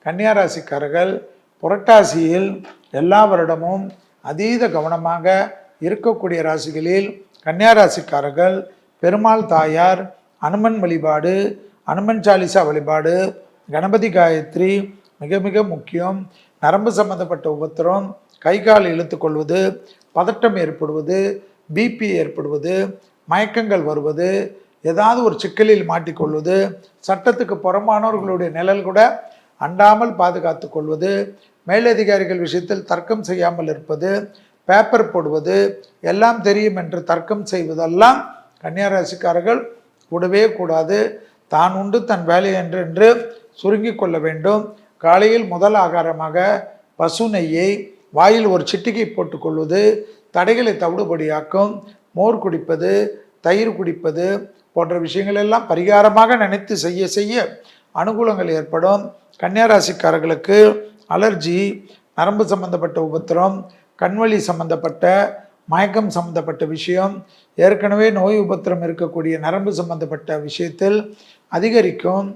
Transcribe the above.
கன்னியா ராசிக்காரர்கள் புரட்டாசியில் எல்லா வருடமும் அதீத கவனமாக இருக்கக்கூடிய ராசிகளில் கன்னியா ராசிக்காரர்கள் பெருமாள் தாயார், அனுமன் வழிபாடு, அனுமன் சாலிசா வழிபாடு, கணபதி காயத்ரி மிக மிக முக்கியம். நரம்பு சம்பந்தப்பட்ட உபத்திரம், கை கால் இழுத்து கொள்வது, பதட்டம் ஏற்படுவது, பிபி ஏற்படுவது, மயக்கங்கள் வருவது, ஏதாவது ஒரு சிக்கலில் மாட்டிக்கொள்வது, சட்டத்துக்கு புறம்பானவர்களுடைய நிழல் கூட அண்டாமல் பாதுகாத்து கொள்வது, மேலதிகாரிகள் விஷயத்தில் தர்க்கம் செய்யாமல் இருப்பது, பேப்பர் போடுவது, எல்லாம் தெரியும் என்று தர்க்கம் செய்வதெல்லாம் கன்னியா ராசிக்காரர்கள் கூடவே கூடாது. தான் உண்டு தன் வேலை என்று சுருங்கி கொள்ள வேண்டும். காலையில் முதல் ஆகாரமாக பசு நெய்யை வாயில் ஒரு சிட்டிகை போட்டுக்கொள்வது தடைகளை தவிடுபடியாக்கும். மோர் குடிப்பது, தயிர் குடிப்பது போன்ற விஷயங்கள் எல்லாம் பரிகாரமாக நினைத்து செய்ய செய்ய அனுகூலங்கள் ஏற்படும். கன்னியா ராசிக்காரர்களுக்கு அலர்ஜி, நரம்பு சம்பந்தப்பட்ட உபத்திரம், கண்வலி சம்பந்தப்பட்ட, மயக்கம் சம்பந்தப்பட்ட விஷயம், ஏற்கனவே நோய் உபத்திரம் இருக்கக்கூடிய நரம்பு சம்பந்தப்பட்ட விஷயத்தில் அதிகரிக்கும்.